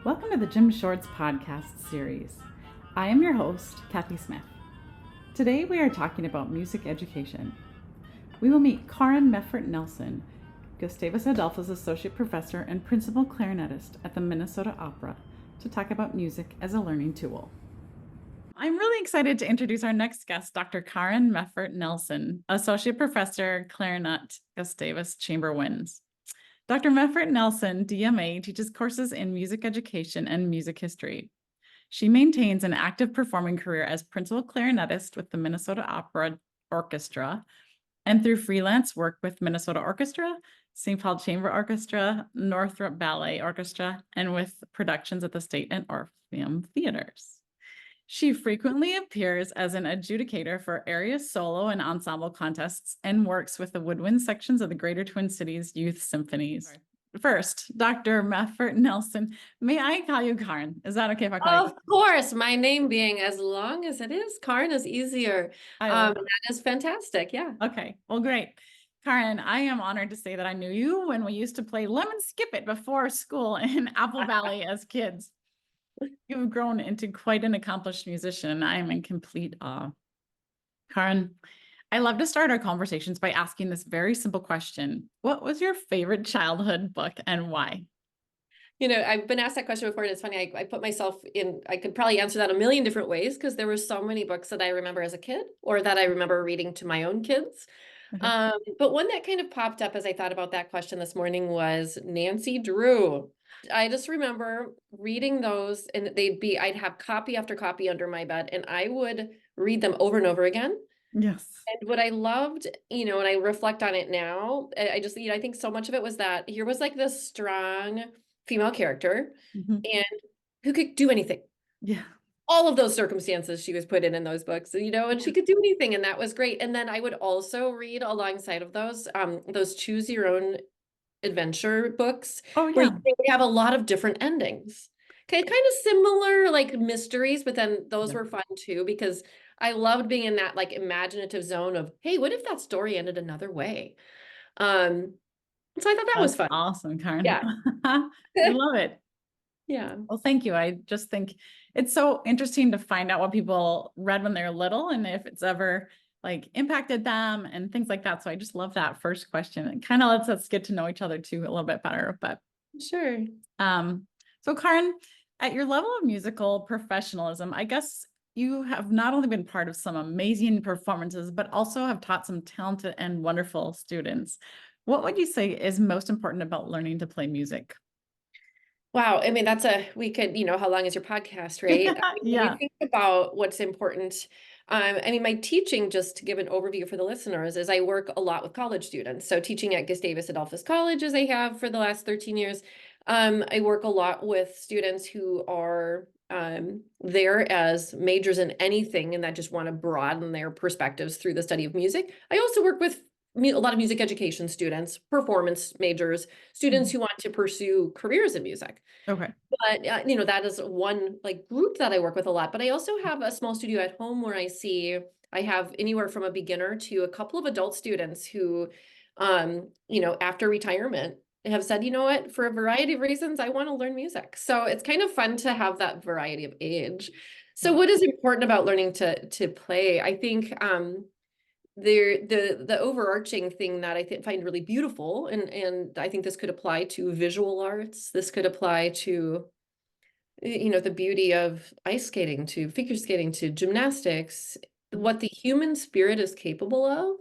Welcome to the Jim Shorts podcast series. I am your host, Kathie Smith. Today we are talking about music education. We will meet Karrin Meffert-Nelson, Gustavus Adolphus Associate Professor and Principal Clarinetist at the Minnesota Opera, to talk about music as a learning tool. I'm really excited to introduce our next guest, Dr. Karrin Meffert-Nelson, Associate Professor, Clarinet, Gustavus Chamber Winds. Dr. Meffert-Nelson, DMA, teaches courses in music education and music history. She maintains an active performing career as principal clarinetist with the Minnesota Opera Orchestra and through freelance work with Minnesota Orchestra, St. Paul Chamber Orchestra, Northrop Ballet Orchestra, and with productions at the State and Orpheum Theaters. She frequently appears as an adjudicator for area solo and ensemble contests and works with the woodwind sections of the Greater Twin Cities Youth Symphonies. First, Dr. Meffert-Nelson, may I call you Karrin? Is that okay if I call you? Of course, my name being as long as it is, Karrin is easier. That is fantastic. Yeah. Okay, well, great. Karrin, I am honored to say that I knew you when we used to play Lemon Skip It before school in Apple Valley as kids. You've grown into quite an accomplished musician. I am in complete awe. Karrin, I love to start our conversations by asking this very simple question. What was your favorite childhood book and why? You know, I've been asked that question before, and it's funny. I put myself in, I could probably answer that a million different ways because there were so many books that I remember as a kid or that I remember reading to my own kids. But one that kind of popped up as I thought about that question this morning was Nancy Drew. I just remember reading those, and I'd have copy after copy under my bed, and I would read them over and over again. Yes. And what I loved, when I reflect on it now, I just, I think so much of it was that here was like this strong female character and who could do anything. Yeah. All of those circumstances she was put in those books, and she could do anything, and that was great. And then I would also read alongside of those choose your own adventure books. Oh, yeah. Where they have a lot of different endings. Okay, kind of similar like mysteries, but then those were fun too, because I loved being in that like imaginative zone of, hey, what if that story ended another way? So I thought that was fun. Awesome, Karrin. Yeah. I love it. Yeah. Well, thank you. I just think it's so interesting to find out what people read when they're little and if it's ever like impacted them and things like that. So I just love that first question. It kind of lets us get to know each other too a little bit better. But Sure. So Karrin, at your level of musical professionalism, I guess you have not only been part of some amazing performances, but also have taught some talented and wonderful students. What would you say is most important about learning to play music? Wow. I mean, we could, how long is your podcast, right? Yeah. When we think about what's important, I mean, my teaching, just to give an overview for the listeners, is I work a lot with college students. So teaching at Gustavus Adolphus College, as I have for the last 13 years, I work a lot with students who are there as majors in anything and that just want to broaden their perspectives through the study of music. I also work with a lot of music education students, performance majors, students who want to pursue careers in music. Okay. But, that is one like group that I work with a lot. But I also have a small studio at home where I have anywhere from a beginner to a couple of adult students who, after retirement have said, you know what, for a variety of reasons, I want to learn music. So it's kind of fun to have that variety of age. So what is important about learning to play? I think, the overarching thing that I find really beautiful, and I think this could apply to visual arts. This could apply to, the beauty of ice skating, to figure skating, to gymnastics, what the human spirit is capable of,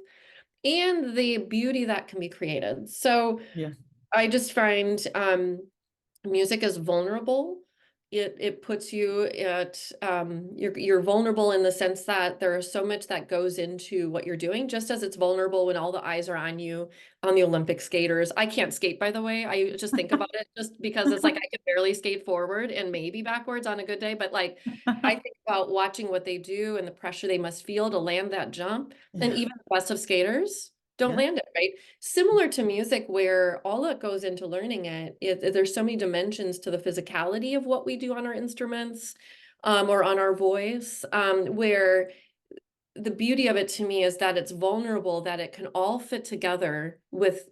and the beauty that can be created. So Yeah. I just find music is vulnerable. It puts you at you're vulnerable in the sense that there is so much that goes into what you're doing, just as it's vulnerable when all the eyes are on you on the Olympic skaters. I can't skate, by the way. I just think about it just because it's like I can barely skate forward and maybe backwards on a good day. But like I think about watching what they do and the pressure they must feel to land that jump. And even the best of skaters don't land it, right? Similar to music, where all that goes into learning there's so many dimensions to the physicality of what we do on our instruments, or on our voice, where the beauty of it to me is that it's vulnerable, that it can all fit together with,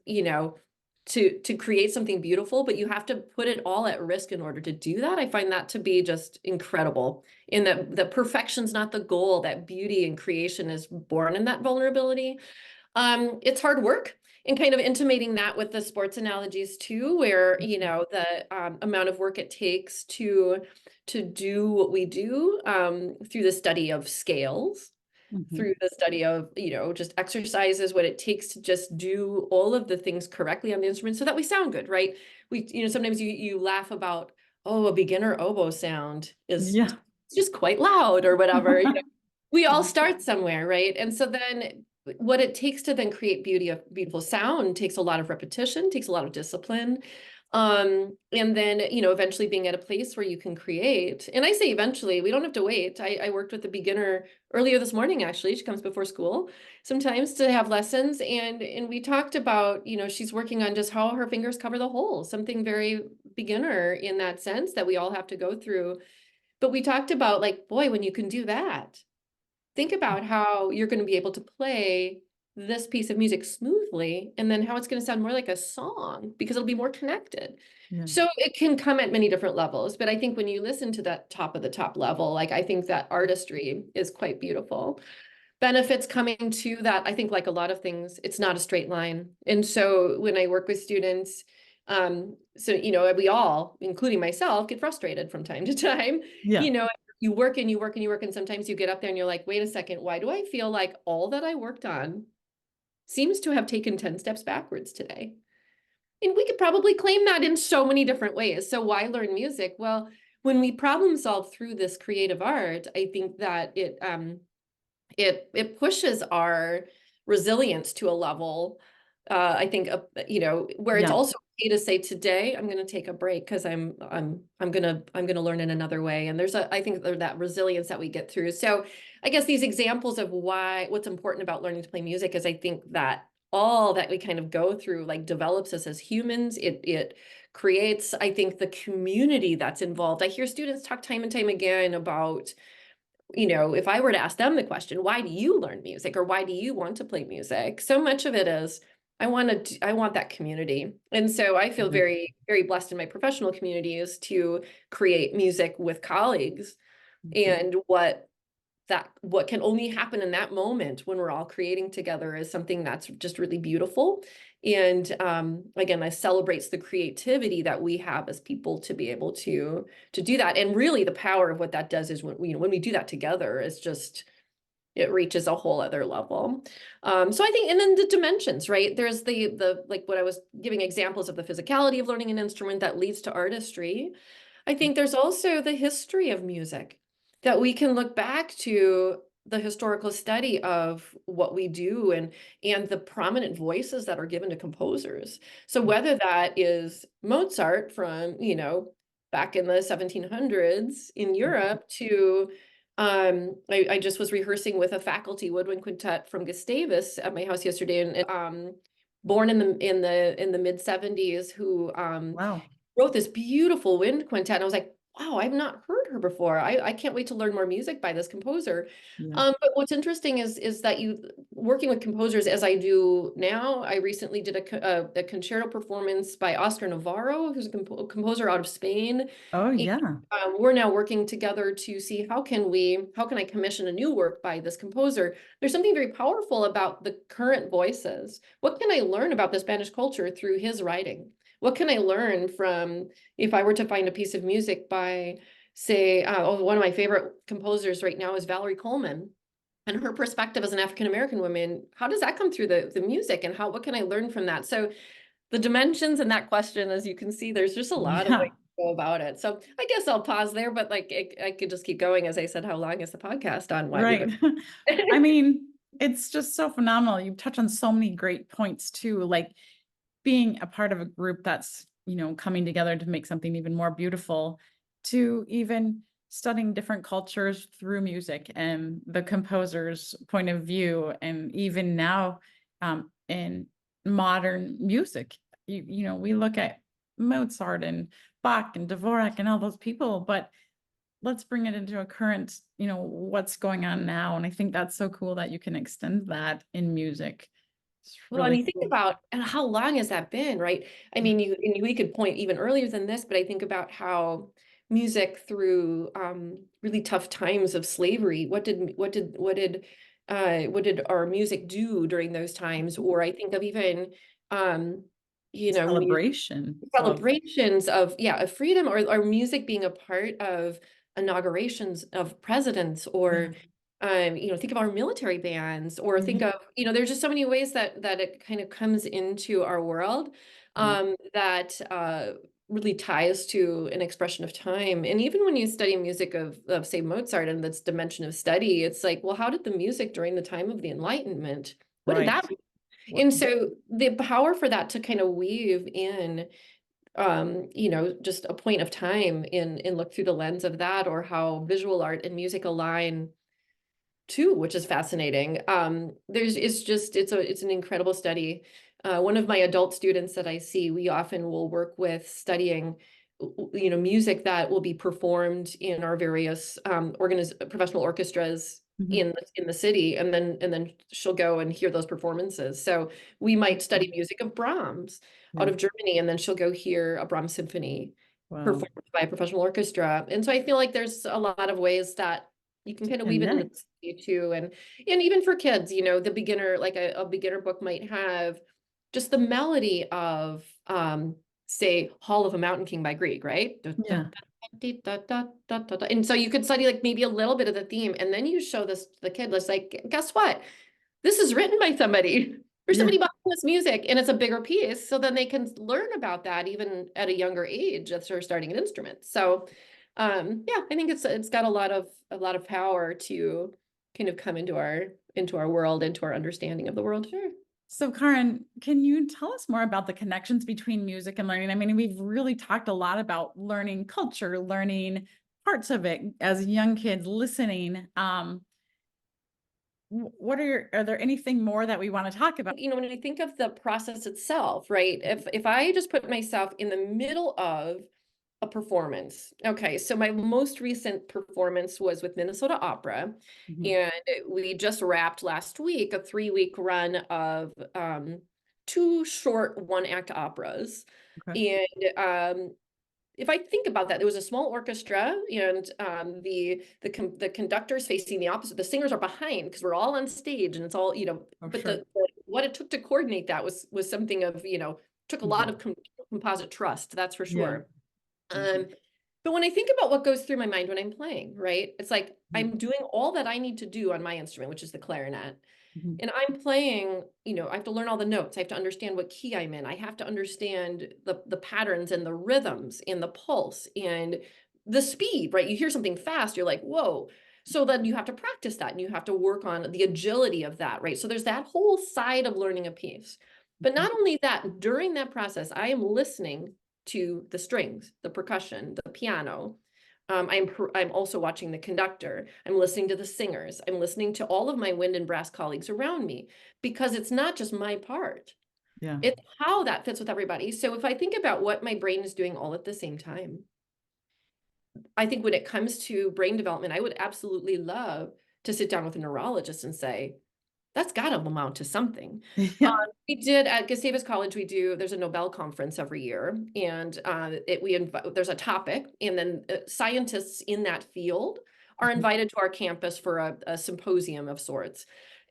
to create something beautiful, but you have to put it all at risk in order to do that. I find that to be just incredible, in that the perfection's not the goal, that beauty and creation is born in that vulnerability. It's hard work, and kind of intimating that with the sports analogies too, where, you know, the amount of work it takes to do what we do, through the study of scales, through the study of, you know, just exercises, what it takes to just do all of the things correctly on the instrument so that we sound good, right? We, you know, sometimes you laugh about, oh, a beginner oboe sound is Yeah. just quite loud or whatever. You know, we all Yeah. start somewhere, right? And so then what it takes to then create beautiful sound takes a lot of repetition, takes a lot of discipline. And then, you know, eventually being at a place where you can create. And I say eventually, we don't have to wait. I worked with a beginner earlier this morning, actually. She comes before school sometimes to have lessons. And we talked about, you know, she's working on just how her fingers cover the hole, something very beginner in that sense that we all have to go through. But we talked about, like, boy, when you can do that, think about how you're going to be able to play this piece of music smoothly, and then how it's going to sound more like a song because it'll be more connected. Yeah. So it can come at many different levels, but I think when you listen to that top of the top level, like, I think that artistry is quite beautiful. Benefits coming to that, I think, like a lot of things, it's not a straight line. And so when I work with students, so, you know, we all, including myself, get frustrated from time to time. Yeah. You know, you work and you work and you work, and sometimes you get up there and you're like, wait a second, why do I feel like all that I worked on seems to have taken 10 steps backwards today? And we could probably claim that in so many different ways. So why learn music? Well, when we problem solve through this creative art, I think that it pushes our resilience to a level, I think, you know, where it's Yeah. also okay to say, today I'm going to take a break because I'm gonna learn in another way. And I think there's that resilience that we get through. So I guess these examples of what's important about learning to play music is, I think that all that we kind of go through, like, develops us as humans. It creates, I think, the community that's involved. I hear students talk time and time again about, you know, if I were to ask them the question, why do you learn music, or why do you want to play music? So much of it is, I want that community. And so I feel Mhm. very, very blessed in my professional communities to create music with colleagues. Mhm. And what can only happen in that moment when we're all creating together is something that's just really beautiful. And again, that celebrates the creativity that we have as people to be able to do that. And really, the power of what that does is, when, you know, when we do that together, it's just, it reaches a whole other level. So I think, and then the dimensions, right? There's the like, what I was giving examples of, the physicality of learning an instrument that leads to artistry. I think there's also the history of music, that we can look back to the historical study of what we do, and the prominent voices that are given to composers. So whether that is Mozart from, you know, back in the 1700s in Europe, to I just was rehearsing with a faculty woodwind quintet from Gustavus at my house yesterday, and born in the mid 70s, who Wow. wrote this beautiful wind quintet. And I was like, wow, I've not heard her before. I can't wait to learn more music by this composer. Yeah. But what's interesting is that, you working with composers as I do now, I recently did a concerto performance by Oscar Navarro, who's a composer out of Spain. Oh, And, yeah. we're now working together to see, how can I commission a new work by this composer? There's something very powerful about the current voices. What can I learn about the Spanish culture through his writing? What can I learn from, if I were to find a piece of music by, say, one of my favorite composers right now is Valerie Coleman, and her perspective as an African American woman? How does that come through the music, and what can I learn from that? So the dimensions in that question, as you can see, there's just a lot of ways Yeah. to go about it. So I guess I'll pause there, but, like, I could just keep going. As I said, how long is the podcast on why we Right. learn? I mean, it's just so phenomenal. You touch on so many great points too, like being a part of a group that's, coming together to make something even more beautiful, to even studying different cultures through music and the composer's point of view. And even now, in modern music, we look at Mozart and Bach and Dvorak and all those people, but let's bring it into a current, what's going on now. And I think that's so cool that you can extend that in music. It's Well, and really you think cool. about and how long has that been, right? I Yeah. mean, we could point even earlier than this, but I think about how music through really tough times of slavery, what did our music do during those times? Or I think of even um, Celebration of. celebrations of of freedom, or music being a part of inaugurations of presidents, Yeah. or think of our military bands, or think Mhm. of there's just so many ways that it kind of comes into our world Yeah. that really ties to an expression of time. And even when you study music of say Mozart and this dimension of study, it's like, well, how did the music during the time of the Enlightenment, what did Right. that mean? What. And so the power for that to kind of weave in just a point of time in look through the lens of that, or how visual art and music align too, which is fascinating. It's an incredible study. One of my adult students that I see, we often will work with studying, music that will be performed in our various professional orchestras Mhm. in the city, and then she'll go and hear those performances. So we might study music of Brahms out Yeah. of Germany, and then she'll go hear a Brahms symphony Wow. performed by a professional orchestra. And so I feel like there's a lot of ways that you can kind of weave it into Connect. the too. And even for kids, the beginner, like a beginner book might have just the melody of say Hall of a Mountain King by Grieg, right? Yeah. And so you could study like maybe a little bit of the theme, and then you show this to the kid, it's like, guess what? This is written by somebody. There's Yeah. somebody behind this music, and it's a bigger piece. So then they can learn about that even at a younger age as they're starting an instrument. So yeah, I think it's got a lot of power to kind of come into our world, into our understanding of the world. Sure. So, Karin, can you tell us more about the connections between music and learning? I mean, we've really talked a lot about learning culture, learning parts of it as young kids listening. Are there anything more that we want to talk about? When I think of the process itself, right? If I just put myself in the middle of a performance. Okay, so my most recent performance was with Minnesota Opera, Mhm. and we just wrapped last week a 3-week run of two short one-act operas. Okay. And if I think about that, there was a small orchestra, and the conductors facing the opposite. The singers are behind because we're all on stage, and it's all Oh, But sure. what it took to coordinate that was something of took a lot Mhm. of composite trust. That's for Yeah. sure. Mhm. Um, but when I think about what goes through my mind when I'm playing, right? It's like Mhm. I'm doing all that I need to do on my instrument, which is the clarinet. Mhm. And I'm playing, I have to learn all the notes. I have to understand what key I'm in. I have to understand the patterns and the rhythms and the pulse and the speed, right? You hear something fast, you're like, whoa. So then you have to practice that, and you have to work on the agility of that, right? So there's that whole side of learning a piece. But Mhm. not only that, during that process, I am listening to the strings, the percussion, the piano. I'm also watching the conductor. I'm listening to the singers. I'm listening to all of my wind and brass colleagues around me, because it's not just my part. Yeah. It's how that fits with everybody. So if I think about what my brain is doing all at the same time, I think when it comes to brain development, I would absolutely love to sit down with a neurologist and say, that's got to amount to something. Yeah. We did at Gustavus College, there's a Nobel conference every year, and there's a topic, and then scientists in that field are Mhm. invited to our campus for a symposium of sorts,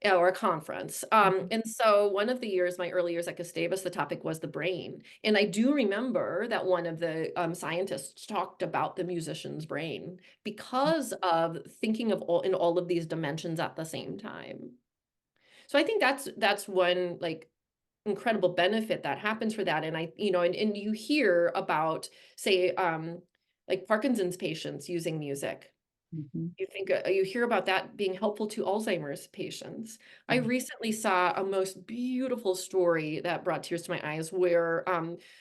or a conference. Mhm. And so one of the years, my early years at Gustavus, the topic was the brain. And I do remember that one of the scientists talked about the musician's brain because of thinking of all of these dimensions at the same time. So I think that's one like incredible benefit that happens for that. And and you hear about, say, like Parkinson's patients using music. Mhm. You hear about that being helpful to Alzheimer's patients. I Yeah. recently saw a most beautiful story that brought tears to my eyes, where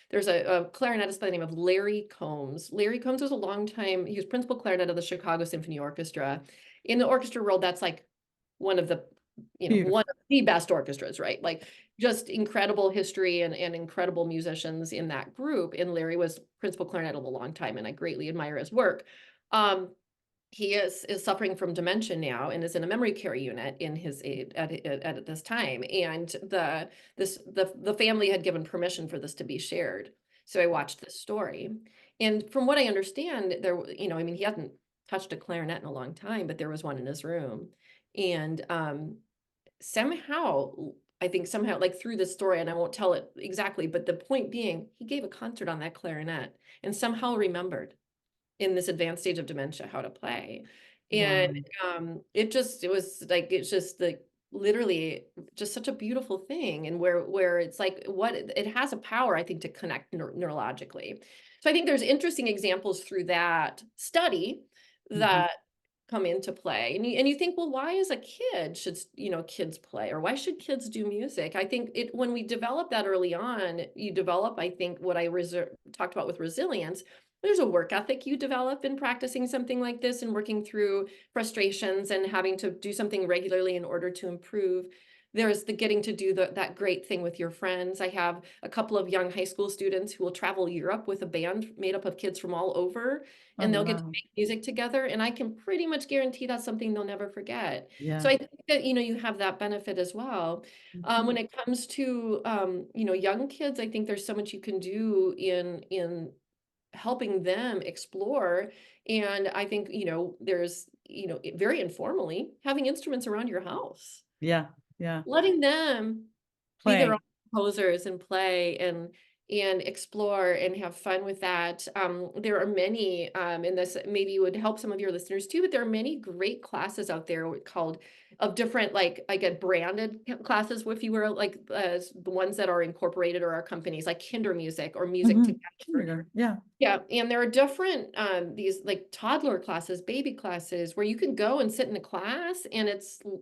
there's a clarinetist by the name of Larry Combs. Larry Combs was a long time, he was principal clarinet of the Chicago Symphony Orchestra. In the orchestra world, that's like one of the, one Beautiful. of the best orchestras, right? Like just incredible history and incredible musicians in that group. And Larry was principal clarinet of a long time, and I greatly admire his work. Um, is suffering from dementia now and is in a memory care unit in his at this time. And the family had given permission for this to be shared. So I watched this story. And from what I understand, I mean, he hadn't touched a clarinet in a long time, but there was one in his room. And somehow, I think somehow, like through this story, and I won't tell it exactly, but the point being, he gave a concert on that clarinet and somehow remembered in this advanced stage of dementia how to play. And Wow. it was like, it's just like literally just such a beautiful thing. And where it's like what it has a power, I think, to connect neurologically. So I think there's interesting examples through that study Mhm. that come into play. And you think, well, why as a kid should, kids play, or why should kids do music? I think when we develop that early on, you develop, I think, what I talked about with resilience. There's a work ethic you develop in practicing something like this and working through frustrations and having to do something regularly in order to improve. There's the getting to do that great thing with your friends. I have a couple of young high school students who will travel Europe with a band made up of kids from all over, Oh, and they'll get to wow. make music together. And I can pretty much guarantee that's something they'll never forget. So Yeah. I think that, you have that benefit as well. Mhm. When it comes to, young kids, I think there's so much you can do in helping them explore. And I think, there's, very informally having instruments around your house, Yeah. Yeah. letting them be their own Play. composers and play and explore and have fun with that. There are many, and this maybe would help some of your listeners too, but there are many great classes out there called of different, like I get branded classes, if you were like the ones that are incorporated or are companies like Kinder Music or Music Mhm. Together. Kindergarten. Yeah. Yeah, and there are different these like toddler classes, baby classes, where you can go and sit in a class and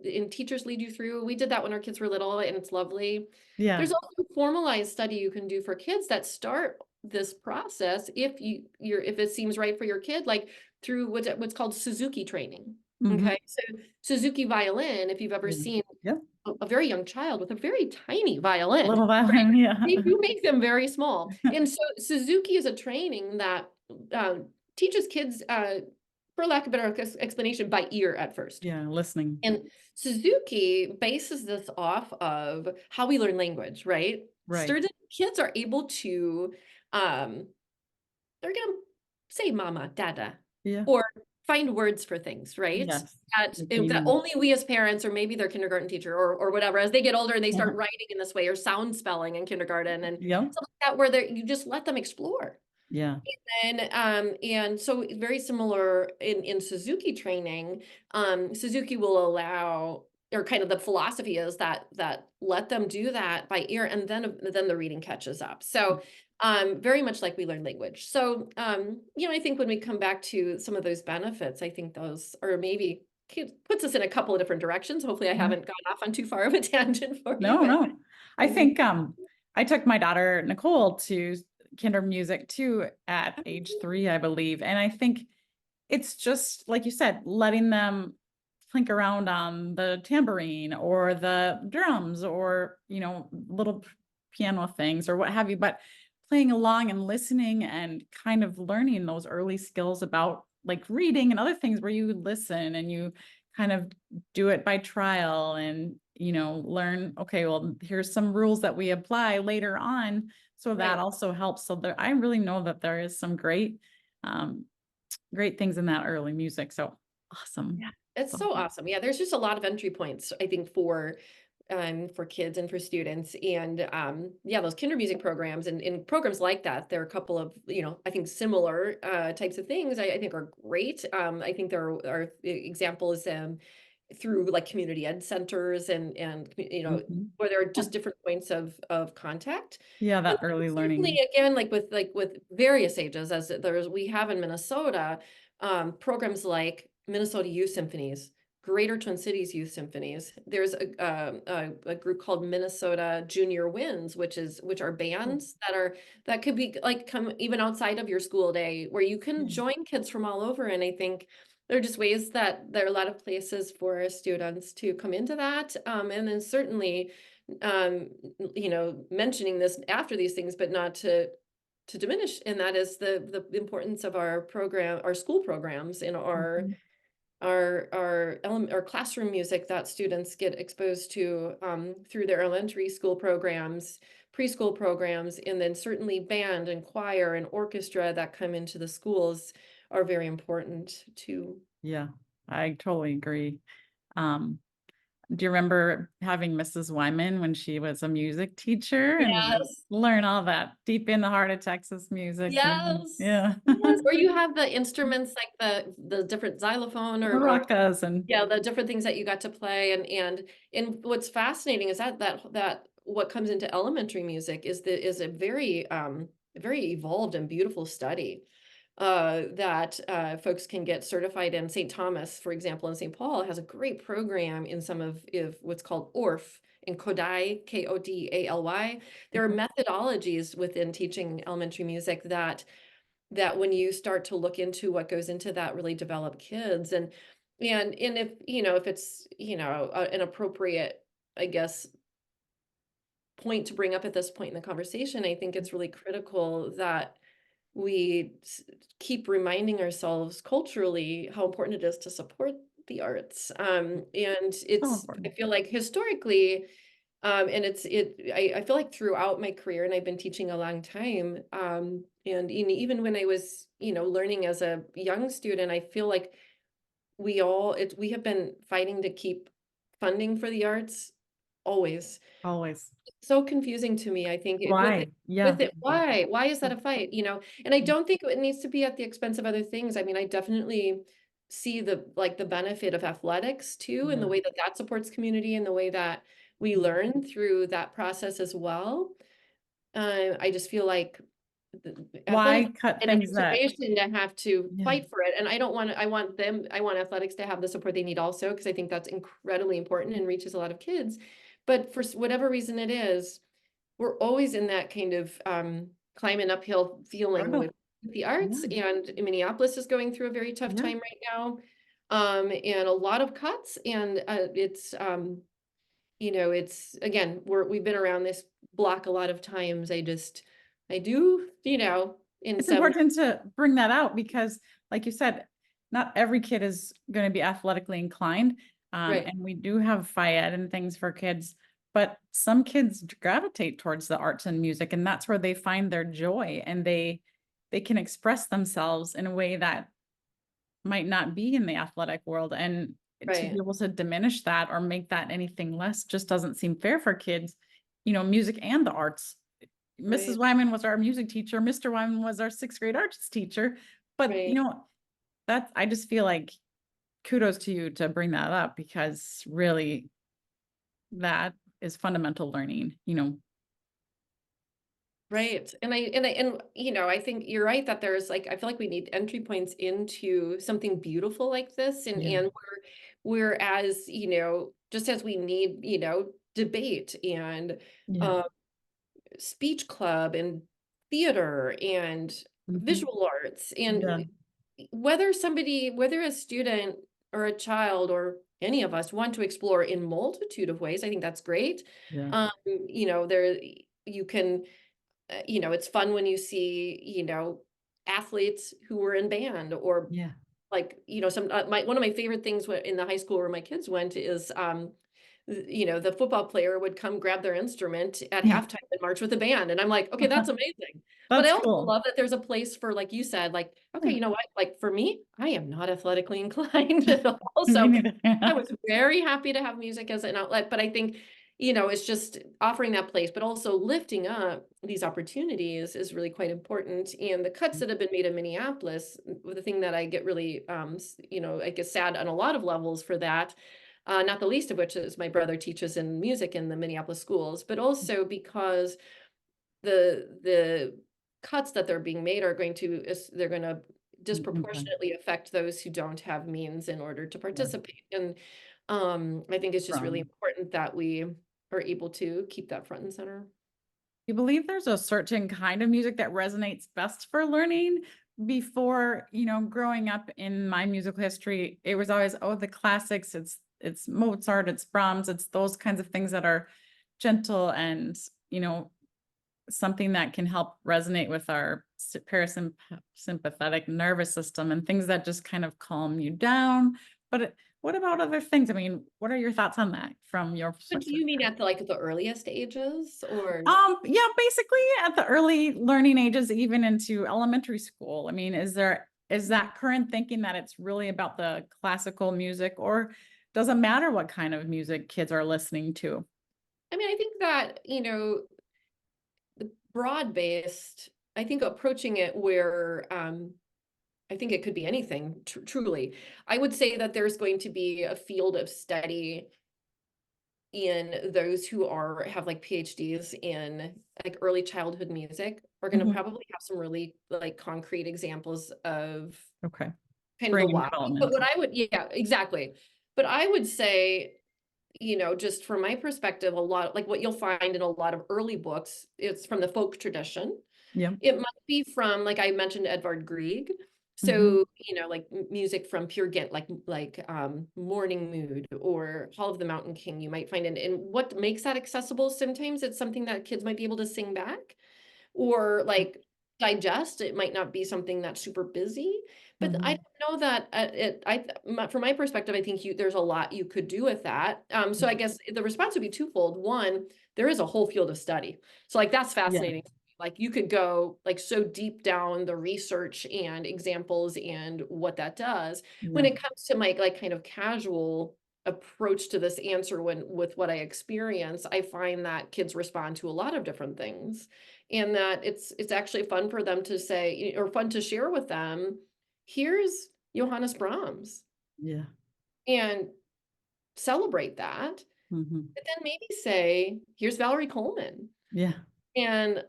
and teachers lead you through. We did that when our kids were little, and it's lovely. Yeah. There's also a formalized study you can do for kids that start this process if it seems right for your kid, like through what's called Suzuki training. Mhm. Okay, so Suzuki violin, if you've ever Yeah. seen Yep. a very young child with a very tiny violin, Little violin, yeah. they do make them very small. And so Suzuki is a training that uh, teaches kids, for lack of a better explanation, by ear at first. Yeah, listening. And Suzuki bases this off of how we learn language, right? Right. Student kids are able to, um, they're going to say mama, dada, Yeah. or find words for things, right? Yes. That, Like that meaning. only we as parents, or maybe their kindergarten teacher, or whatever, as they get older and they Yeah. start writing in this way, or sound spelling in kindergarten and Yep. stuff like that, where you just let them explore. Yeah. And so very similar in Suzuki training, Suzuki will allow, or kind of the philosophy is that let them do that by ear, and then the reading catches up. So very much like we learn language. So I think when we come back to some of those benefits, I think those are maybe puts us in a couple of different directions. Hopefully I Mhm. haven't gone off on too far of a tangent for you, No, but no. I think I took my daughter Nicole to kinder music too at age 3, I believe. And I think it's just like you said, letting them clink around on the tambourine or the drums or, little piano things or what have you, but playing along and listening and kind of learning those early skills about like reading and other things where you listen and you kind of do it by trial and, learn, okay, well, here's some rules that we apply later on. So that right. also helps. So I really know that there is some um, great things in that early music. So awesome. Yeah, it's It's so awesome. awesome. Yeah, there's just a lot of entry points, I think, for kids and for students. And yeah, those kinder music programs and programs like that, there are a couple of, I think similar types of things I think are great. I think there are examples through like community ed centers and Mhm. where there are Yeah. just different points of contact. Yeah, And that early certainly learning. again, like with various ages, as we have in Minnesota, programs like Minnesota Youth Symphonies, Greater Twin Cities Youth Symphonies. There's a group called Minnesota Junior Winds, which are Oh, bands that could be like come even outside of your school day, where you can yeah. join kids from all over. And I think there are just ways that there are a lot of places for students to come into that. And then certainly, um, mentioning this after these things, but not to diminish, and that is the importance of our school programs in our Mhm. our classroom music that students get exposed to through their elementary school programs, preschool programs, and then certainly band and choir and orchestra that come into the schools are very important too. Yeah, I totally agree. Um, do you remember having Mrs. Wyman when she was a music teacher and Yes. learn all that deep in the heart of Texas music? And Yes. yeah, Yes. Or you have the instruments like the different xylophone or maracas and yeah, the different things that you got to play and what's fascinating is that what comes into elementary music is a very evolved and beautiful study that folks can get certified in. St. Thomas, for example, in St. Paul has a great program in some of what's called ORF in Kodai, Kodaly. There are methodologies within teaching elementary music that when you start to look into what goes into that really develop kids and if if it's an appropriate, I guess, point to bring up at this point in the conversation, I think it's really critical that we keep reminding ourselves culturally how important it is to support the arts. And so I important. feel like historically, and I feel like throughout my career, and I've been teaching a long time, and even when I was, learning as a young student, I feel like we have been fighting to keep funding for the arts always. Always. So confusing to me, I think Why? Yeah. with it, why is that a fight, and I don't think it needs to be at the expense of other things. I mean, I definitely see the benefit of athletics too, and the Yeah. way that that supports community and the way that we learn through that process as well. I just feel like athletics Why cut in a things that, situation to have to yeah, fight for it, and I want athletics to have the support they need also, because I think that's incredibly important and reaches a lot of kids. But for whatever reason it is, we're always in that kind of climbing uphill feeling struggle. with the arts, Yeah. and Minneapolis is going through a very tough Yeah. time right now, and a lot of cuts, and it's again we've been around this block a lot of times. I do, in It's some important to bring that out because, like you said, not every kid is going to be athletically inclined. right, And we do have phy ed and things for kids, but some kids gravitate towards the arts and music, and that's where they find their joy and they can express themselves in a way that might not be in the athletic world. And to be right, able to diminish that or make that anything less just doesn't seem fair for kids, music and the arts. Mrs. right, Wyman was our music teacher. Mr. Wyman was our sixth grade arts teacher. But right. I just feel like kudos to you to bring that up because really that is fundamental learning, Right. I think you're right that there's like I feel like we need entry points into something beautiful like this, Yeah. and we're as, just as we need, debate and Yeah. uh speech club and theater and Mhm. visual arts, and Yeah. whether a student or a child or any of us want to explore in multitude of ways, I think that's great. Yeah. There you can it's fun when you see, athletes who were in band or Yeah. like, some one of my favorite things in the high school where my kids went is the football player would come grab their instrument at Yeah. halftime and march with the band. And I'm like, okay, that's amazing. But I That's also cool. love that there's a place for, like you said, like, okay, Yeah. you know what? Like for me, I am not athletically inclined at all. Me So neither. I was very happy to have music as an outlet, but I think, it's just offering that place, but also lifting up these opportunities is really quite important. And the cuts that have been made in Minneapolis, the thing that I get really, I guess sad on a lot of levels for that, not the least of which is my brother teaches in music in the Minneapolis schools, but also because the cuts that they're being made they're going to Okay. disproportionately affect those who don't have means in order to Yeah. participate. And I think it's just really Strong. important that we are able to keep that front and center. You believe there's a certain kind of music that resonates best for learning? Before, growing up in my musical history, it was always, oh, the classics, it's Mozart, it's Brahms, it's those kinds of things that are gentle and, something that can help resonate with our parasympathetic nervous system and things that just kind of calm you down. But what about other things? I mean, what are your thoughts on that from your But do perspective? you mean at the like the earliest ages or? Yeah, basically at the early learning ages, even into elementary school. I mean, is that current thinking that it's really about the classical music, or does it matter what kind of music kids are listening to? I mean, I think that, the broad-based, I think approaching it where, I think it could be anything, truly. I would say that there's going to be a field of study in those who have like PhDs in like early childhood music are going to Mhm. probably have some really like concrete examples of Okay. kind of the Brain why. But development. what I would, yeah, exactly. But I would say, just from my perspective, a lot like what you'll find in a lot of early books, it's from the folk tradition. Yeah. It might be from, like I mentioned, Edvard Grieg. Hmm. So, like music from Pure Ghent, like Morning Mood or Hall of the Mountain King, you might find it. And what makes that accessible, sometimes it's something that kids might be able to sing back or like digest. It might not be something that's super busy, but I Hmm. don't know that from my perspective, I think there's a lot you could do with that. So I guess the response would be twofold. One, there is a whole field of study. So like that's Yeah. fascinating. Like you could go like so deep down the research and examples and what that does. When Yeah. it comes to my like kind of casual approach to this answer with what I experience, I find that kids respond to a lot of different things and that it's actually fun for them to say or fun to share with them, here's Johannes Brahms Yeah. and celebrate that. Hmm. But then maybe say, here's Valerie Coleman. Yeah. And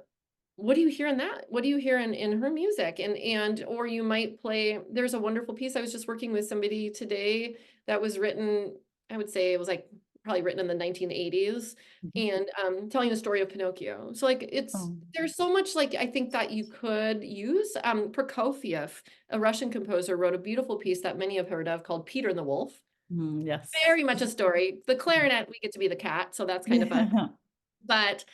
what do you hear in that? What do you hear in her music? And or you might play, there's a wonderful piece. I was just working with somebody today that was written, I would say it was like probably written in the 1980s Mhm. and telling the story of Pinocchio. So like Oh. there's so much like I think that you could use. Prokofiev, a Russian composer, wrote a beautiful piece that many have heard of called Peter and the Wolf. Yes. Very much a story. The clarinet, we get to be the cat, so that's kind of fun. Yeah. But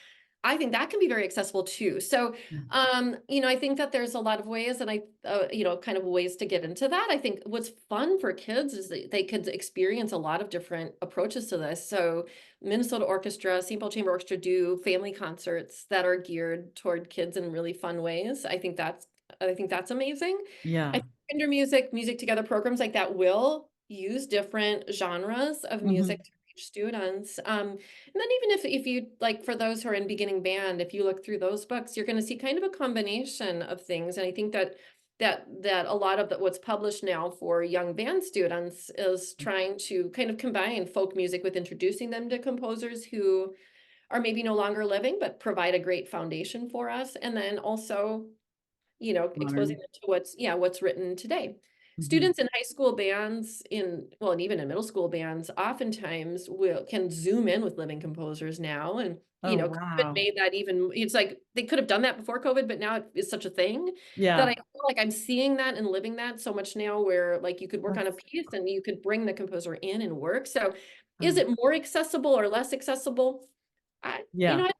I think that can be very accessible too. So, I think that there's a lot of ways and kind of ways to get into that. I think what's fun for kids is that they could experience a lot of different approaches to this. So Minnesota Orchestra, St. Paul Chamber Orchestra do family concerts that are geared toward kids in really fun ways. I think that's amazing. I Yeah. think kinder music together programs like that will use different genres of music Hmm. to reach students. And then even if you like for those who are in beginning band, if you look through those books, you're going to see kind of a combination of things. And I think that a lot of what's published now for young band students is trying to kind of combine folk music with introducing them to composers who are maybe no longer living, but provide a great foundation for us. And then also exposing Modern. them to what's written today. Hmm. Students in high school bands and even in middle school bands oftentimes can zoom in with living composers now. And, Oh, COVID wow. made that it's like they could have done that before COVID, but now it is such a thing that Yeah. I feel like I'm seeing that and living that so much now where like you could work on a That's, piece and you could bring the composer in and work. So is um, it more accessible or less accessible? I, you yeah. know, I,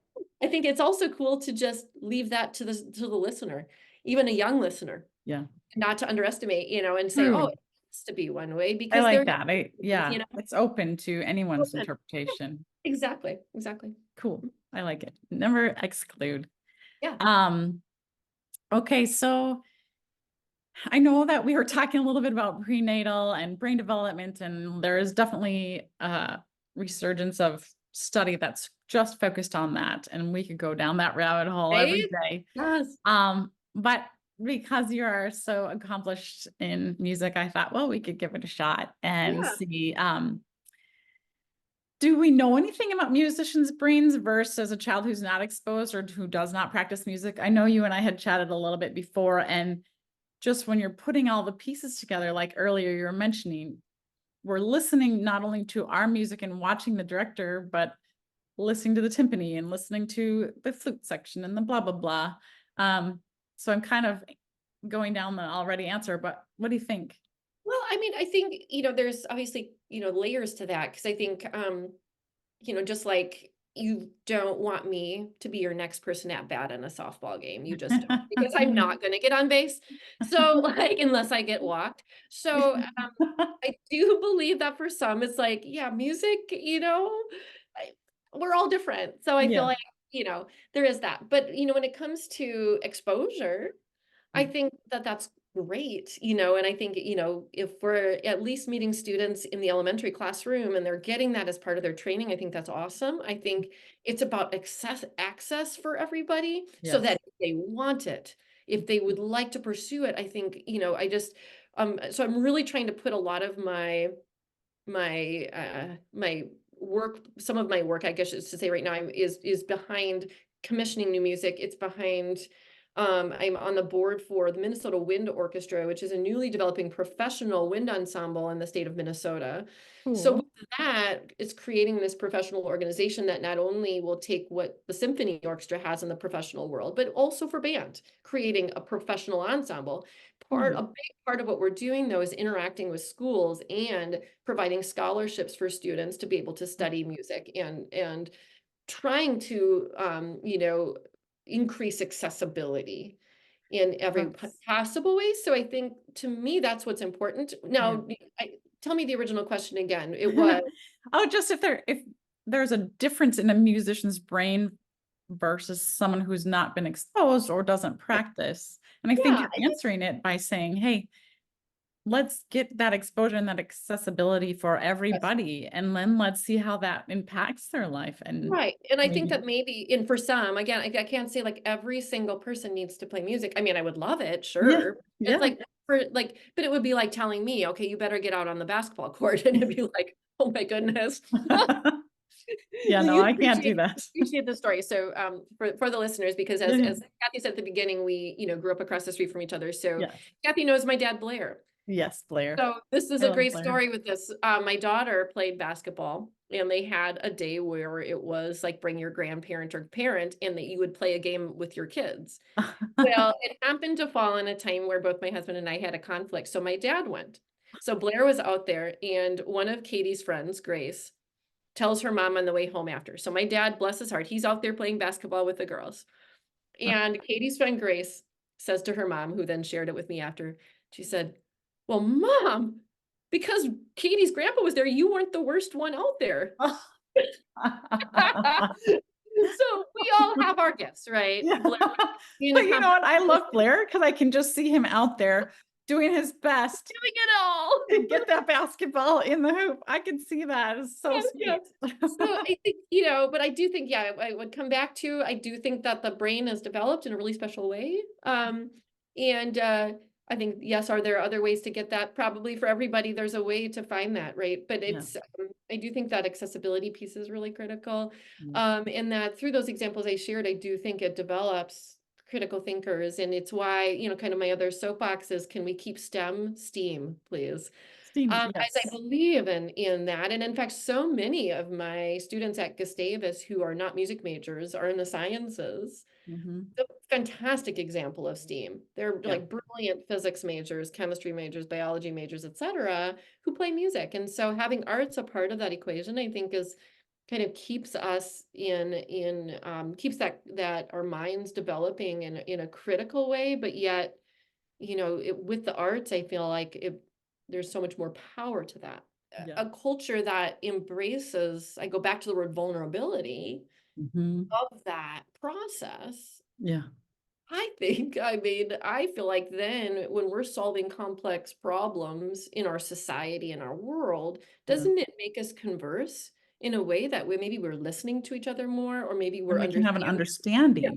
I think it's also cool to just leave that to the listener, even a young listener, Yeah. not to underestimate, and say, oh, True. it has to be one way I because like they're, that. you know, It's open to anyone's open. Yeah, interpretation. exactly, exactly. Cool. I like it. Never exclude. Yeah. Um, okay, so I know that we were talking a little bit about prenatal and brain development, and there is definitely a resurgence of study that's just focused on that. And we could go down that rabbit hole every Right? day. Yes. But because you are so accomplished in music, I thought, well, we could give it a shot and Yeah. see. Do we know anything about musicians' brains versus a child who's not exposed or who does not practice music? I know you and I had chatted a little bit before, and just when you're putting all the pieces together, like earlier you were mentioning, we're listening not only to our music and watching the director, but listening to the timpani and listening to the flute section and the blah, blah, blah. So I'm kind of going down the already answer, but what do you think? Well, I mean, I think, there's obviously, layers to that because I think, just like, you don't want me to be your next person at bat in a softball game. You just don't, because I'm not going to get on base. So like, unless I get walked. So I do believe that for some, it's like, yeah, music, I, we're all different. So I feel Yeah. like, there is that. But, when it comes to exposure, I think that that's great, and I think, if we're at least meeting students in the elementary classroom and they're getting that as part of their training, I think that's awesome. I think it's about access for everybody so Yes. that if they want it, if they would like to pursue it, I think, so I'm really trying to put a lot of my work, some of my work, I guess is to say right now, is behind commissioning new music. It's behind, I'm on the board for the Minnesota Wind Orchestra, which is a newly developing professional wind ensemble in the state of Minnesota. So Cool. with that, it's creating this professional organization that not only will take what the symphony orchestra has in the professional world, but also for band, creating a professional ensemble. A big part of what we're doing though is interacting with schools and providing scholarships for students to be able to study music and trying to increase accessibility in every That's, possible way. So I think to me that's what's important. yeah. Now, tell me the original question again. It was Oh, just if there's a difference in a musician's brain versus someone who's not been exposed or doesn't practice. And I think yeah, you're answering it by saying, hey, let's get that exposure and that accessibility for everybody. And then let's see how that impacts their life. And right. And I think maybe, that maybe, and for some, again, I can't say like every single person needs to play music. I mean, I would love it, yeah, sure. It's yeah. like but it would be like telling me, okay, you better get out on the basketball court. And it'd be like, oh my goodness. Yeah, no, You I can't do that. appreciate the story. So for the listeners, because Yeah, yeah. as Kathie said at the beginning, we, grew up across the street from each other. So Yes. Kathie knows my dad, Blair. Yes, Blair. So this is I a love great Blair. story with this. My daughter played basketball and they had a day where it was like bring your grandparent or parent and that you would play a game with your kids. Well, it happened to fall in a time where both my husband and I had a conflict. So my dad went. So Blair was out there and one of Katie's friends, Grace, tells her mom on the way home after. So my dad, bless his heart, he's out there playing basketball with the girls. And Katie's friend Grace says to her mom, who then shared it with me after, she said, well, mom, because Katie's grandpa was there, you weren't the worst one out there. So we all have our gifts, right? Yeah. Blair being But a you know what? I love competition, Blair because I can just see him out there doing his best doing it all. to get that basketball in the hoop. I can see that. It's so Yes, sweet. yes. So I think, but I do think, yeah, I would come back to, I do think that the brain is developed in a really special way. And I think, yes, are there other ways to get that? Probably for everybody, there's a way to find that, right? But Yeah. I do think that accessibility piece is really critical. Yeah. And that through those examples I shared, I do think it develops critical thinkers. And it's why, kind of my other soapbox is, can we keep STEAM, please? Steam. As I Yes. believe in that. And in fact, so many of my students at Gustavus who are not music majors are in the sciences. Hmm. It's a fantastic example of STEAM. They're Yeah. like brilliant physics majors, chemistry majors, biology majors, etc., who play music. And so having arts a part of that equation, I think, is kind of keeps us keeps that our minds developing in a critical way, but yet, with the arts, I feel like there's so much more power to that. Yeah. A culture that embraces, I go back to the word vulnerability Hmm. of that process. Yeah. I feel like then when we're solving complex problems in our society and our world, Yeah. doesn't it make us converse in a way that maybe we're listening to each other more, or maybe And we're we can have an understanding? Yeah,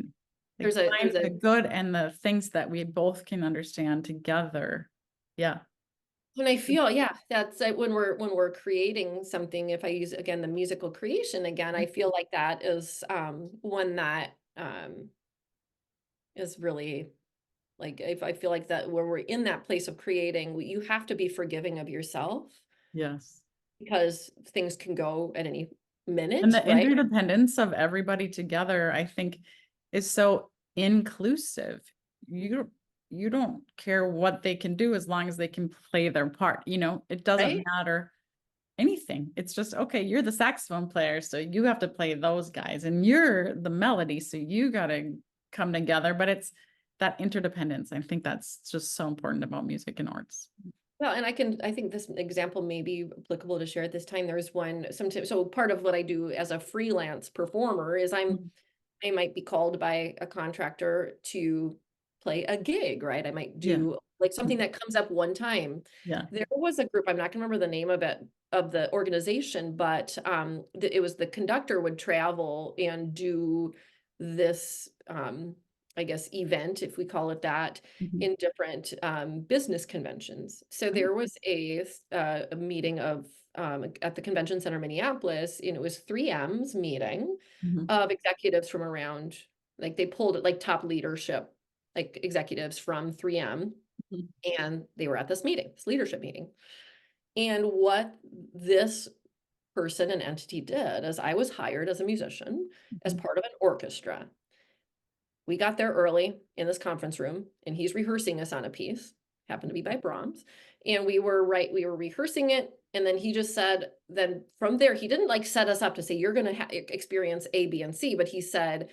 understanding. Like there's finding a the good and the things that we both can understand together. Yeah. And I feel, yeah, that's when we're creating something, if I use again the musical creation again, I feel like that is one that is really like, if I feel like that where we're in that place of creating, you have to be forgiving of yourself Yes. because things can go at any And minute, the right? interdependence of everybody together, I think, is so inclusive. You don't care what they can do as long as they can play their part. It Right? doesn't matter anything. anything. It's just, okay, you're the saxophone player, so you have to play those guys, and you're the melody, so you got to come together. But it's that interdependence. I think that's just so important about music and arts. Well, and I think this example may be applicable to share at this time. There's one, sometimes, so part of what I do as a freelance performer is I might be called by a contractor to play a gig, right? I might Yeah. do like something that comes up one time. Yeah. There was a group, I'm not gonna remember the name of it, of the organization, but it was the conductor would travel and do this I guess event, if we call it that, Mhm. in different business conventions. So there was a meeting of at the convention center Minneapolis, and it was 3M's meeting Mhm. of executives from around, like they pulled it like top leadership, like executives from 3M, Mhm. and they were at this meeting, this leadership meeting. And what this person and entity did is I was hired as a musician as Mhm. part of an orchestra. We got there early in this conference room, and he's rehearsing us on a piece, happened to be by Brahms. And we were rehearsing it. And then he just said, then from there, he didn't like set us up to say, you're going to experience A, B, and C, but he said,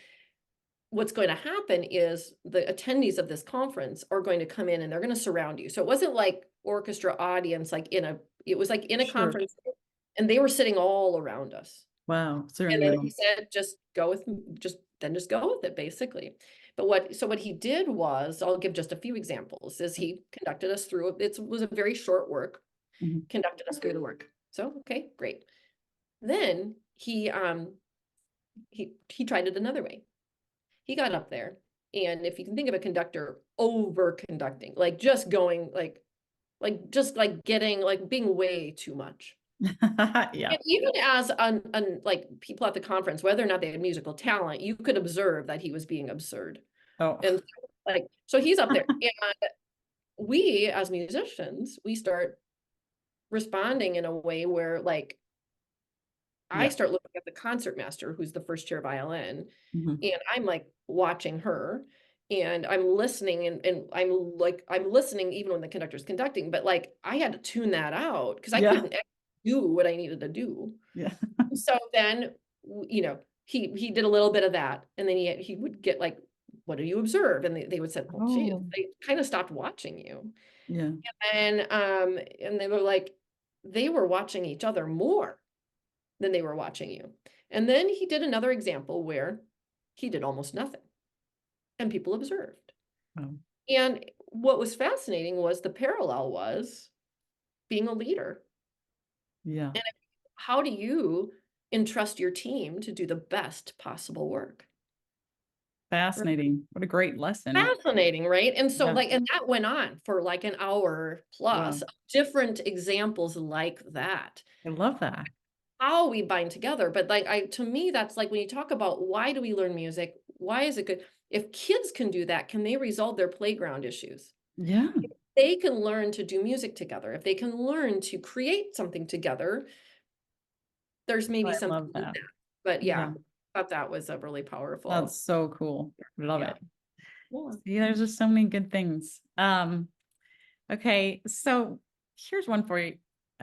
what's going to happen is the attendees of this conference are going to come in and they're going to surround you. So it wasn't like orchestra audience, like it was like in a Sure. conference room, and they were sitting all around us. Wow. And then he Surrounding said, just go with, just go with it, basically. But what he did was, I'll give just a few examples, is he conducted us through, it was a very short work, them. conducted us through the work. So, okay, great. Then he tried it another way. He got up there, and if you can think of a conductor over conducting, like just going just like getting, like being way too much. Yeah. And even as like people at the conference, whether or not they had musical talent, you could observe that he was being absurd. Oh. And like, so he's up there, and we as musicians, we start responding in a way where like I Yeah. start looking at the concertmaster, who's the first chair violin, Mhm. and I'm like watching her, and I'm listening, and I'm listening even when the conductor's conducting, but like I had to tune that out because I Yeah. couldn't do what I needed to do. Yeah. So then, you know, he did a little bit of that, and then he would get like, what do you observe? And they would say, well, geez, Oh. they kind of stopped watching you. Yeah. And they were like, they were watching each other more than they were watching you. And then he did another example where he did almost nothing, and people observed. Oh. And what was fascinating was the parallel was being a leader. Yeah. And how do you entrust your team to do the best possible work? Fascinating. What a great lesson. Fascinating, right? And so Yeah. like, and that went on for like an hour plus, Wow. different examples like that, I love that. how we bind together. But like, to me, that's like when you talk about why do we learn music? Why is it good? If kids can do that, can they resolve their playground issues? Yeah. They can learn to do music together. If they can learn to create something together, there's maybe I something love in that. that. But yeah, Yeah. I thought that was a really That's powerful. so cool. Love Yeah. it. Yeah. See, there's just so many good things. Okay, so here's one for you.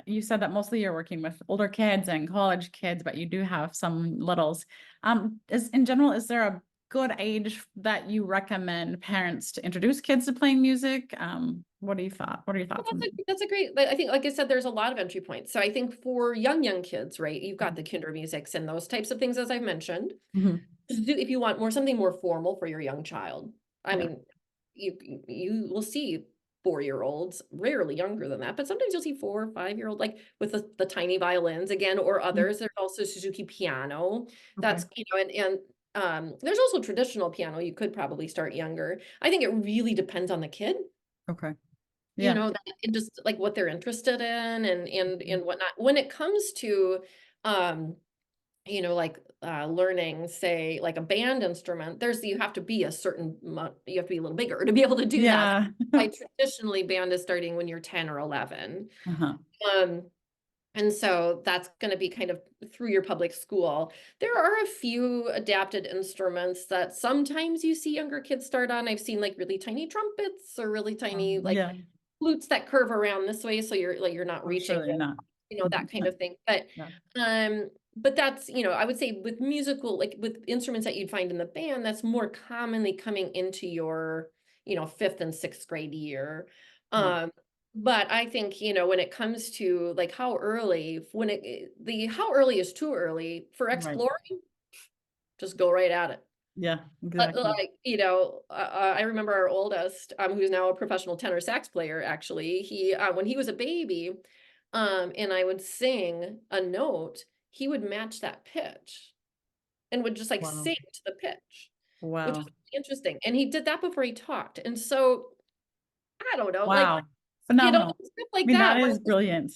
You said that mostly you're working with older kids and college kids, but you do have some littles. In general, is there a good age that you recommend parents to introduce kids to playing music? What do you thought? What are your Well, thoughts on that? that's a great, I think, like I said, there's a lot of entry points. So I think for young kids, right, you've got the kinder musics and those types of things, as I've mentioned. Mhm. If you want something more formal for your young child, I Yeah. mean, you will see 4-year-olds, rarely younger than that, but sometimes you'll see 4 or 5-year-old, like with the tiny violins again, or Mhm. others. There's also Suzuki piano. Okay. That's, and there's also traditional piano. You could probably start younger. I think it really depends on the kid, Okay. Yeah. and just like what they're interested in, and whatnot. When it comes to, um, like learning, say, like a band instrument, you have to be you have to be a little bigger to be able to do that. Yeah. I traditionally band is starting when you're 10 or 11. Uh-huh. Um, and so that's going to be kind of through your public school. There are a few adapted instruments that sometimes you see younger kids start on. I've seen like really tiny trumpets or really tiny like Yeah. flutes that curve around this way, so you're not I'm sure reaching they're not. that kind of thing. But, Yeah. that's, I would say with musical, like with instruments that you'd find in the band, that's more commonly coming into your, fifth and sixth grade year. Yeah. But I think, when it comes to like how early, how early is too early for Right. exploring, just go right at it. Yeah, exactly. Like, I remember our oldest, who's now a professional tenor sax player, actually, when he was a baby, and I would sing a note, he would match that pitch and would just like Wow. sing to the pitch, which was Wow. really interesting. And he did that before he talked. And so I don't know, like, Wow. Phenomenal. stuff I like mean, that that. is brilliant.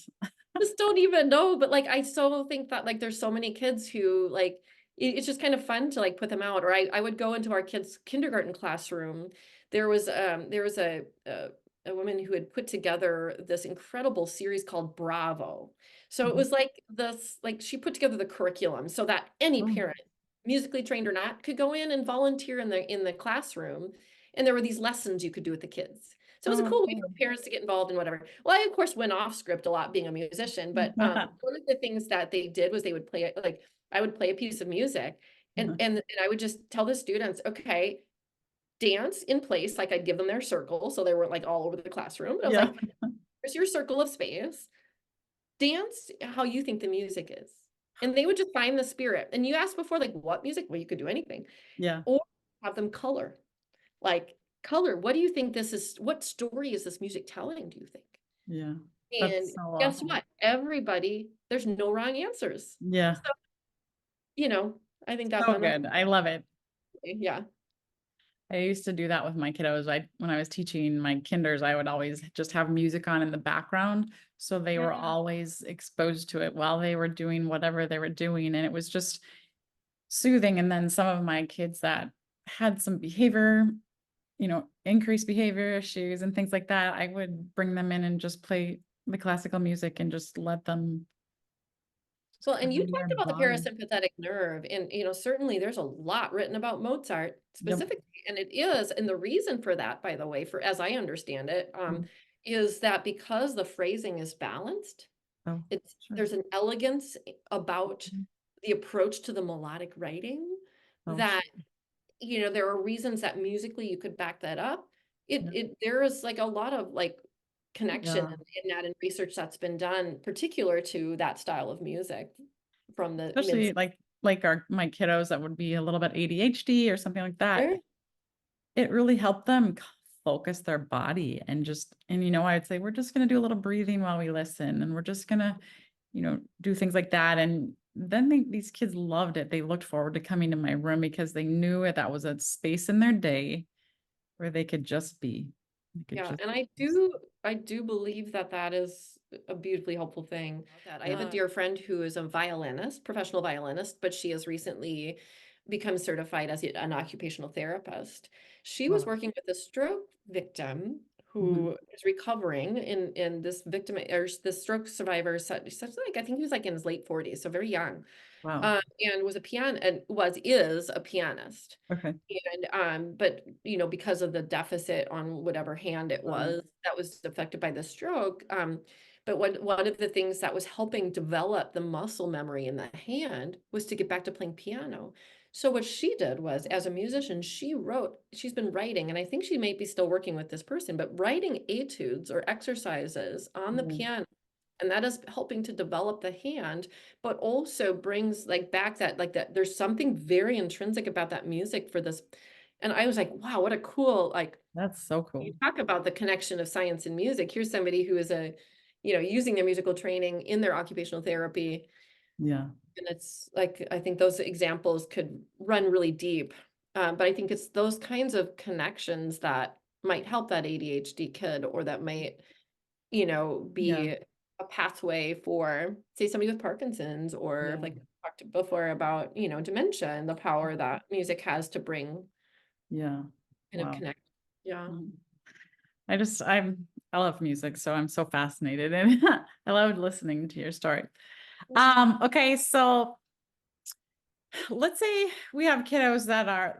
Just don't even know, but like I so think that like there's so many kids who like it's just kind of fun to like put them out. Or I would go into our kids' kindergarten classroom. There was a woman who had put together this incredible series called Bravo. So it Mhm. was like this, like she put together the curriculum so that any Oh, parent, musically trained or not, could go in and volunteer in the classroom. And there were these lessons you could do with the kids. So it was a oh, cool way cool. for parents to get involved in whatever. Well, I of course went off script a lot being a musician, but one of the things that they did was they would play like I would play a piece of music and I would just tell the students, okay, dance in place, like I'd give them their circle so they weren't like all over the classroom. But I was Yeah. like, here's your circle of space. Dance how you think the music is. And they would just find the spirit. And you asked before, like, what music? Well, you could do anything. Yeah. Or have them color. Like, color, what do you think this is? What story is this music telling, do you think? Yeah. And That's so guess awesome. what? Everybody, there's no wrong answers. Yeah. So, you know, I think that So then that's, good. I love it. yeah. I used to do that with my kiddos. When I was teaching my kinders, I would always just have music on in the background. So they were Yeah. always exposed to it while they were doing whatever they were doing. And it was just soothing. And then some of my kids that had some behavior, increased behavior issues and things like that, I would bring them in and just play the classical music and just let them Well, and you find their talked about the body. parasympathetic nerve, and certainly there's a lot written about Mozart Yep. specifically, and it is, and the reason for that, by the way, for as I understand it, Mm. is that because the phrasing is balanced, Oh, sure. there's an elegance about Mhm. the approach to the melodic writing Oh, that sure. there are reasons that musically you could back that up. Yeah. There is like a lot of like connection Yeah. in that and research that's been done particular to that style of music from the mid. Especially like my kiddos that would be a little bit ADHD or something like that. Sure. It really helped them focus their body and I'd say we're just going to do a little breathing while we listen, and we're just going to, do things like that. And then these kids loved it. They looked forward to coming to my room because they knew that was a space in their day where they could just be. They could Yeah, just and I do believe that that is a beautifully helpful thing. That I have a dear friend who is a violinist, professional violinist, but she has recently become certified as an occupational therapist. She was wow. working with a stroke victim Mhm. who is recovering, and this victim or this stroke survivor, such like I think he was like in his late 40s, so very young, Wow. and was a piano and is a pianist. Okay. And but because of the deficit on whatever hand it Right. was that was affected by the stroke, but one of the things that was helping develop the muscle memory in the hand was to get back to playing piano. So what she did was, as a musician, she's been writing, and I think she may be still working with this person, but writing etudes or exercises on the Mhm. piano, and that is helping to develop the hand, but also brings like back that like that there's something very intrinsic about that music for this. And I was like, wow, what a cool, like, That's so you cool. talk about the connection of science and music. Here's somebody who is using their musical training in their occupational therapy. Yeah. And it's like, I think those examples could run really deep. But I think it's those kinds of connections that might help that ADHD kid, or that might Yeah. be a pathway for, say, somebody with Parkinson's, or Yeah. like we talked before about, dementia, and the power that music has to bring Yeah. kind of Wow. connect. Yeah. Mm. I love music, so I'm so fascinated and I loved listening to your story. Okay, so let's say we have kiddos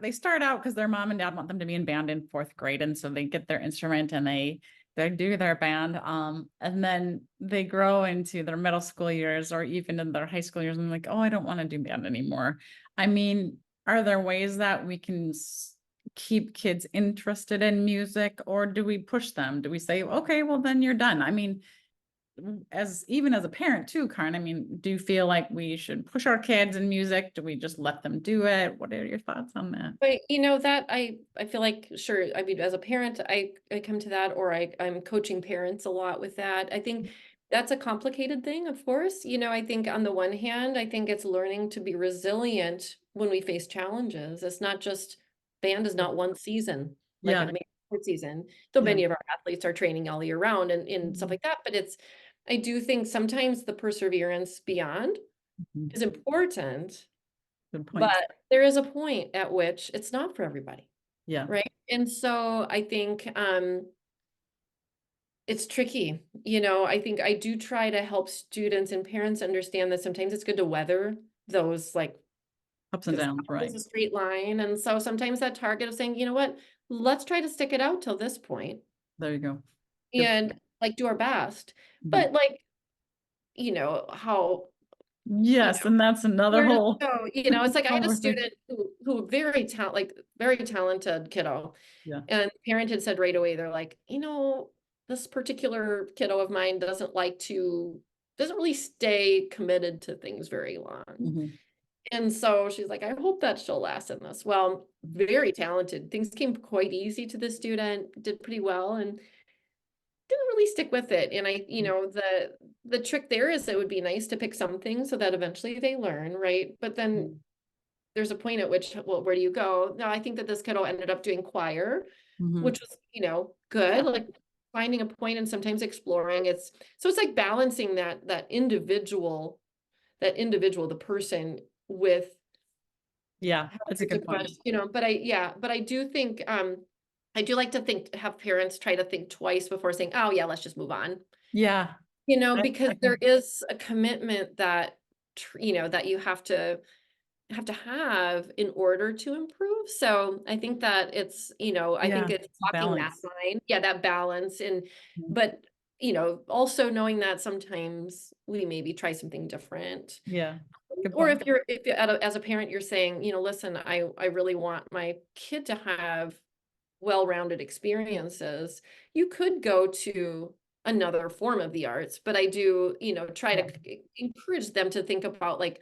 they start out because their mom and dad want them to be in band in fourth grade. And so they get their instrument and they they do their band, and then they grow into their middle school years or even in their high school years and like, oh, I don't want to do band anymore. I mean, are there ways that we can keep kids interested in music, or do we push them? Do we say, okay, well then you're done? I mean, as even as a parent too, Karrin, I mean, do you feel like we should push our kids in music? Do we just let them do it? What are your thoughts on that? But that I feel like, sure, I mean, as a parent, I come to that, or I'm coaching parents a lot with that. I think that's a complicated thing, of course. I think on the one hand, I think it's learning to be resilient when we face challenges. It's not just band is not one season, like a Yeah, main sport season, though yeah. many of our athletes are training all year round and stuff Mhm. like that. But I do think sometimes the perseverance beyond Mhm. is important, Good point. but there is a point at which it's not for everybody, Yeah, right? And so I think it's tricky. I think I do try to help students and parents understand that sometimes it's good to weather those, like, ups and because downs, right? it's a straight line. And so sometimes that target of saying, you know what, let's try to stick it out till this point There you go. Good. and like do our best. Mhm. But like, how, you Yes, know, and that's another where does whole it go? It's like I had a conversation. student who very talented kiddo. Yeah. And the parent had said right away, they're like, this particular kiddo of mine doesn't really stay committed to things very long. Mhm. And so she's like, I hope that she'll last in this. Well, very talented. Things came quite easy to the student, did pretty well, and didn't really stick with it. And the trick there is it would be nice to pick some things so that eventually they learn, right? But then there's a point at which, well, where do you go? No, I think that this kiddo ended up doing choir, Mhm. which was, good, Yeah. like finding a point and sometimes exploring. It's like balancing that individual, the person with Yeah, that's a the good point. question, but I do think, I do like to have parents try to think twice before saying, oh yeah, let's just move on. Yeah. Because I there can, is a commitment that, that you have in order to improve. So I think that I think yeah, it's walking that balance. line, yeah, that balance. Mhm. But also knowing that sometimes we maybe try something different. Yeah, good Or point. if as a parent, you're saying, listen, I really want my kid to have well-rounded experiences, you could go to another form of the arts. But I do, try Yeah. to encourage them to think about, like,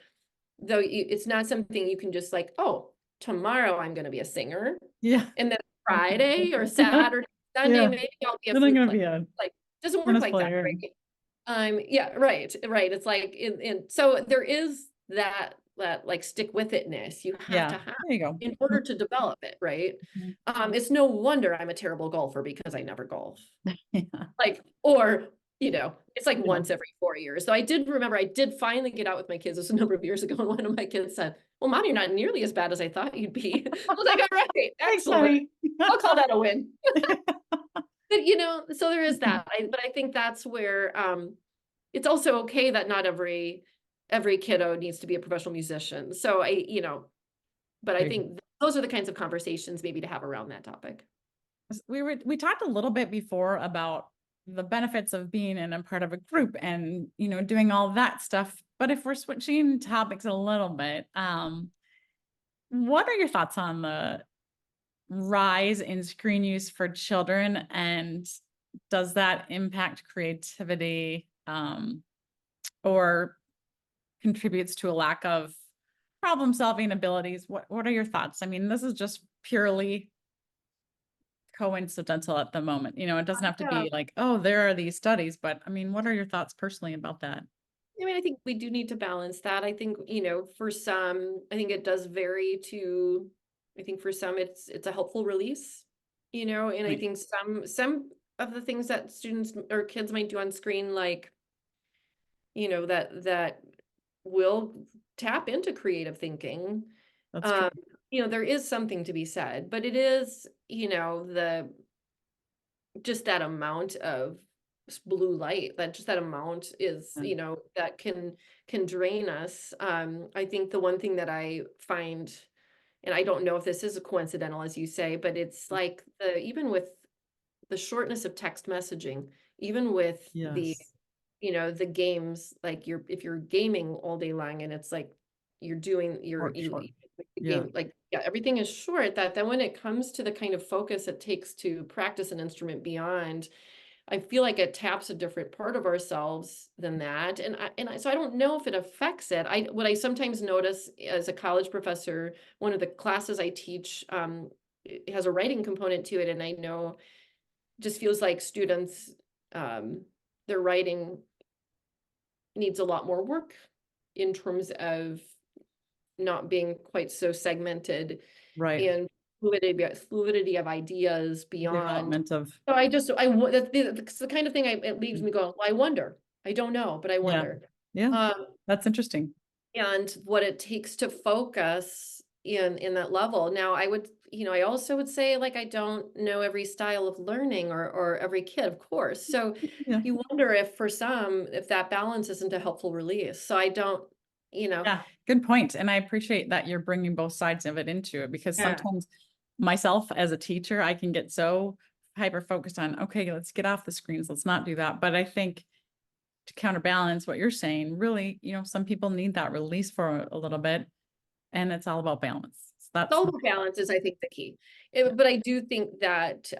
though it's not something you can just like, oh, tomorrow I'm going to be a singer, Yeah. and then Friday or Saturday, Sunday, Yeah. maybe I'll be a Then I'm flute gonna player. be a Like, doesn't work tennis like that, player. right? Yeah, right, right. It's like, so there is that like stick with itness you have Yeah, to have there you go. in order to develop it, right? Mhm. It's no wonder I'm a terrible golfer because I never golf. Yeah, Like, or, it's like yeah. once every 4 years. So I did finally get out with my kids. This was a number of years ago, and one of my kids said, well, Mom, you're not nearly as bad as I thought you'd be. I was like, all right, Thanks, excellent. honey. I'll call that a win. But so there is that. But I think that's where it's also okay that not every kiddo needs to be a professional musician. So but I There you go. think those are the kinds of conversations maybe to have around that topic. We talked a little bit before about the benefits of being in a part of a group and doing all that stuff. But if we're switching topics a little bit, what are your thoughts on the rise in screen use for children, and does that impact creativity, or contributes to a lack of problem solving abilities? What are your thoughts? I mean, this is just purely coincidental at the moment. It doesn't have to Yeah. be like, oh, there are these studies, but I mean, what are your thoughts personally about that? I mean, I think we do need to balance that. I think, for some, I think it does vary to, I think for some it's a helpful release, and I Right. think some of the things that students or kids might do on screen, like, that will tap into creative thinking. That's true. Um, there is something to be said, but it is, the just that amount of blue light, that amount is, Yeah. that can drain us. I think the one thing that I find, and I don't know if this is a coincidental, as you say, but it's like even with the shortness of text messaging, even with the, Yes. the games, like if you're gaming all day long and it's like you're doing Short. the Yeah. game, like, yeah, everything is short, that then when it comes to the kind of focus it takes to practice an instrument beyond, I feel like it taps a different part of ourselves than that. So I don't know if it affects it. What I sometimes notice as a college professor, one of the classes I teach, it has a writing component to it. And I know just feels like students, um, their writing needs a lot more work in terms of not being quite so segmented Right. and fluidity of ideas beyond. Development of, So that's the kind of thing it leaves me going, well, I wonder. I don't know, but I yeah. wonder. Yeah. Um, That's interesting. and what it takes to focus in that level. Now, I also would say, like, I don't know every style of learning or every kid, of course. So Yeah. you wonder if for some, if that balance isn't a helpful release. So I don't, Yeah. Good point. And I appreciate that you're bringing both sides of it into it, because yeah. sometimes myself as a teacher, I can get so hyper focused on, okay, let's get off the screens. Let's not do that. But I think to counterbalance what you're saying, really, some people need that release for a little bit, and it's all about balance. So that's, Solo balance is, I think, the key. yeah. But I do think that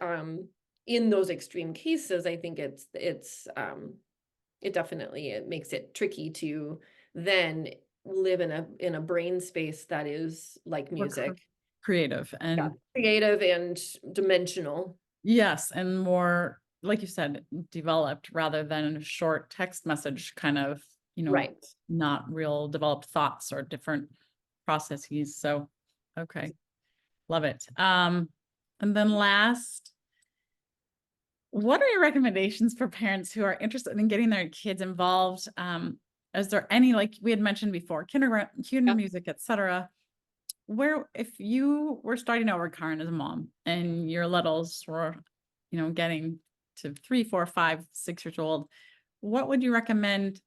in those extreme cases, I think it definitely it makes it tricky to then live in a brain space that is like More music. creative Yeah, and creative and dimensional. yes, and more, like you said, developed rather than a short text message kind of, Right. not real developed thoughts or different processes. So, okay, love it. And then last, what are your recommendations for parents who are interested in getting their kids involved? Is there any, like we had mentioned before, kindergarten, Yeah. music, etc., where if you were starting over, Karrin, as a mom, and your littles were, getting to 3, 4, 5, 6 years old, what would you recommend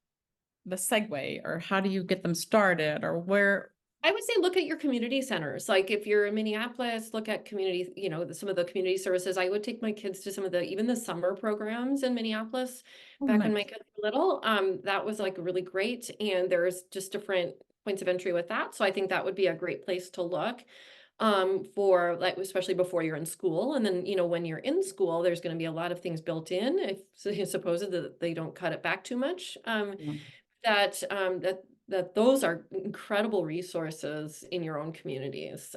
the segue, or how do you get them started, or where? I would say look at your community centers. Like if you're in Minneapolis, look at community, some of the community services. I would take my kids to some of even the summer programs in Minneapolis Oh, back when my nice. kids were little. That was like really great. And there's just different points of entry with that. So I think that would be a great place to look for, like, especially before you're in school. And then, when you're in school, there's going to be a lot of things built in, if so, supposed that they don't cut it back too much. Yeah. That those are incredible resources in your own communities.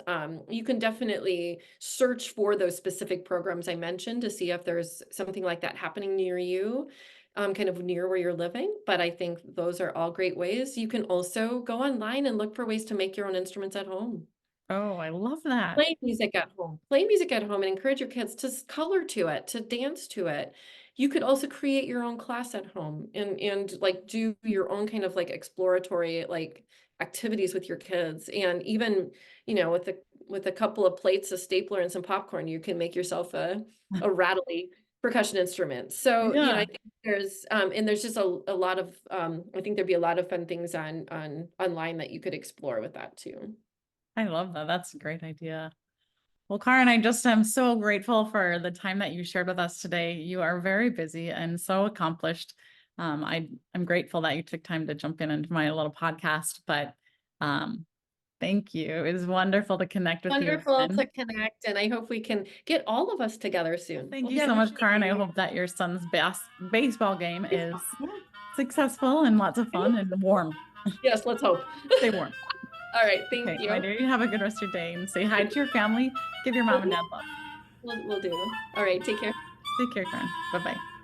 You can definitely search for those specific programs I mentioned to see if there's something like that happening near you, kind of near where you're living. But I think those are all great ways. You can also go online and look for ways to make your own instruments at home. Oh, I love that. Play music at home. Play music at home and encourage your kids to color to it, to dance to it. You could also create your own class at home and like do your own kind of like exploratory like activities with your kids. And even, with a couple of plates, a stapler, and some popcorn, you can make yourself a rattly percussion instrument. So, I Yeah, think there's just a lot of I think there'd be a lot of fun things on online that you could explore with that too. I love that. That's a great idea. Well, Karrin, I just am so grateful for the time that you shared with us today. You are very busy and so accomplished. I'm grateful that you took time to jump in into my little podcast, but thank you. It was wonderful to connect with you Wonderful again. to connect, and I hope we can get all of us together soon. Thank We'll you get so much, Michigan Karrin. I area. hope that your son's baseball game is Yeah. successful and lots of fun and warm. Yes, let's hope. Stay warm. All right, thank Okay, my you. dear, you have a good rest of your day and say hi to your family. Give your mom and dad love. We'll do. All right, take care. Take care, Karrin. Bye-bye.